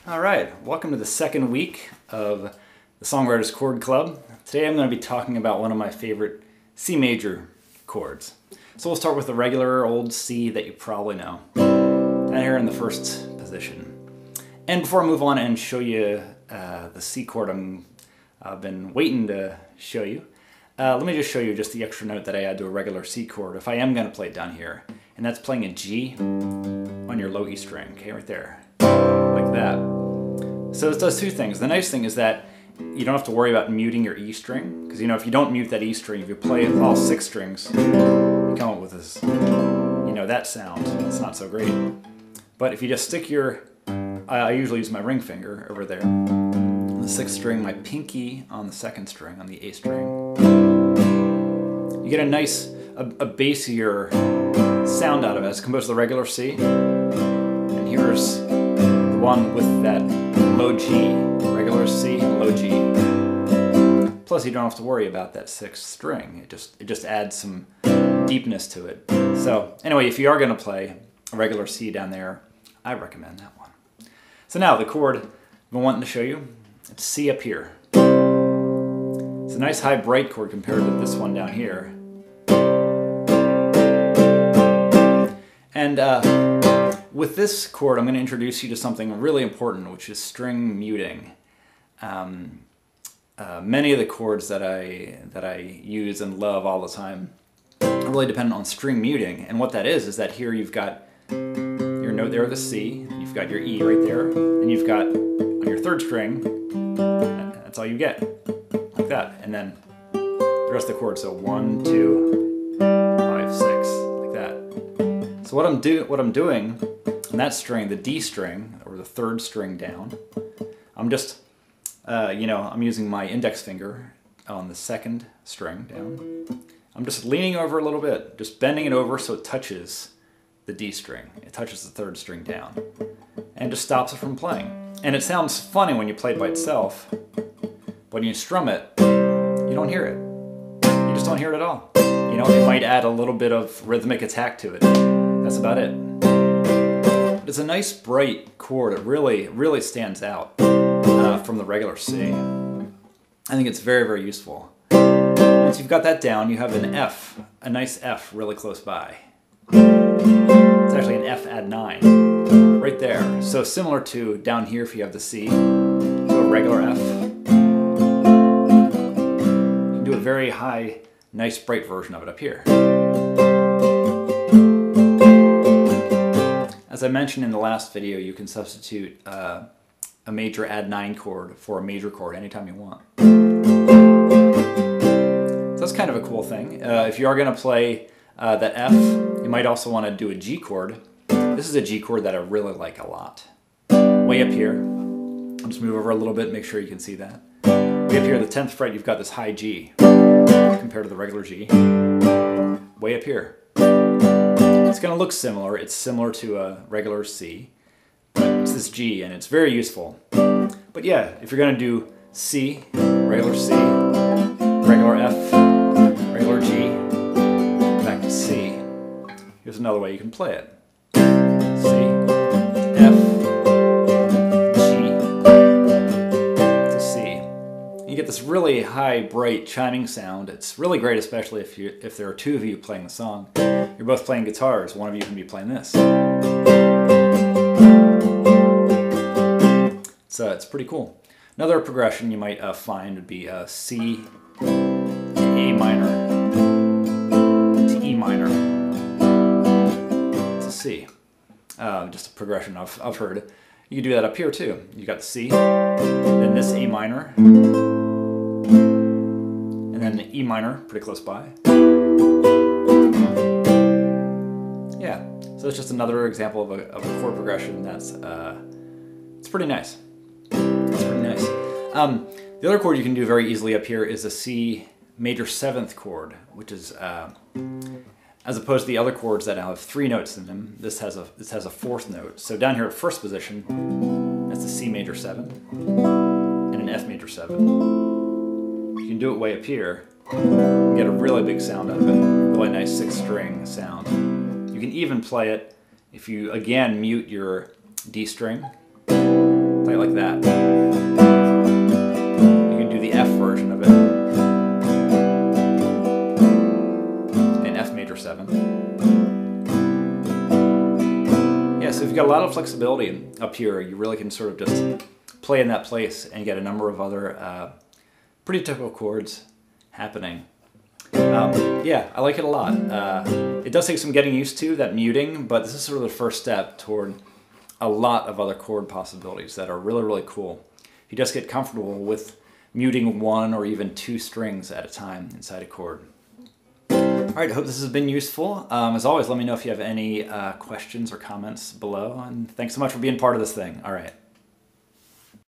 All right, welcome to the second week of the Songwriter's Chord Club. Today I'm going to be talking about one of my favorite C major chords. So we'll start with the regular old C that you probably know, down here in the first position. And before I move on and show you the C chord I've been waiting to show you, let me just show you just the extra note that I add to a regular C chord if I am going to play it down here. And that's playing a G on your low E string, okay, right there, like that. So this does two things. The nice thing is that you don't have to worry about muting your E string, because if you don't mute that E string, if you play all 6 strings, you come up with this, that sound. It's not so great. But if you just stick I usually use my ring finger over there on the 6th string, my pinky on the 2nd string, on the A string, you get a nice, a bassier sound out of it as opposed to the regular C. And here's the one with that low G, regular C, low G. Plus you don't have to worry about that 6th string. It just adds some deepness to it. So anyway, if you are going to play a regular C down there, I recommend that one. So now the chord I've been wanting to show you, it's C up here. It's a nice high bright chord compared to this one down here. And with this chord, I'm going to introduce you to something really important, which is string muting. Many of the chords that I use and love all the time are really dependent on string muting. And what that is that here you've got your note there, the C, you've got your E right there, and you've got on your 3rd string, that's all you get, like that. And then the rest of the chord, so 1, 2, 5, 6, like that. So what I'm doing on that string, the D string, or the 3rd string down, I'm just, I'm using my index finger on the 2nd string down. I'm just leaning over a little bit, just bending it over so it touches the D string. It touches the 3rd string down, and just stops it from playing. And it sounds funny when you play it by itself, but when you strum it, you don't hear it. You just don't hear it at all. It might add a little bit of rhythmic attack to it. That's about it. It's a nice bright chord. It really stands out from the regular C. I think it's very, very useful. Once you've got that down, you have an F, a nice F really close by. It's actually an F add 9 right there. So similar to down here if you have the C, do a regular F. You can do a very high, nice bright version of it up here. As I mentioned in the last video, you can substitute a major add 9 chord for a major chord anytime you want. So that's kind of a cool thing. If you are going to play that F, you might also want to do a G chord. This is a G chord that I really like a lot. Way up here, I'll just move over a little bit, make sure you can see that. Way up here, the 10th fret, you've got this high G compared to the regular G. Way up here. It's going to look similar. It's similar to a regular C, but it's this G, and it's very useful. But yeah, if you're going to do C, regular C, regular F, regular G, back to C, here's another way you can play it. C, F, G, to C. You get this really high, bright, chiming sound. It's really great, especially if there are 2 of you playing the song. You're both playing guitars. One of you can be playing this. So it's pretty cool. Another progression you might find would be C to A minor to E minor to C. Just a progression I've heard. You can do that up here too. You got the C, then this A minor, and then the E minor, pretty close by. Yeah, so it's just another example of a chord progression that's it's pretty nice. It's pretty nice. The other chord you can do very easily up here is a C major 7th chord, which is as opposed to the other chords that have 3 notes in them. This has a 4th note. So down here at 1st position, that's a C major 7 and an F major 7. You can do it way up here. You get a really big sound out of it. A really nice 6th string sound. You can even play it if you again mute your D string. Play it like that. You can do the F version of it. In F major 7. Yeah, so if you've got a lot of flexibility up here, you really can sort of just play in that place and get a number of other pretty typical chords happening. Yeah, I like it a lot. It does take some getting used to, that muting, but this is sort of the first step toward a lot of other chord possibilities that are really, really cool. You just get comfortable with muting 1 or even 2 strings at a time inside a chord. All right, I hope this has been useful. As always, let me know if you have any questions or comments below, and thanks so much for being part of this thing. All right.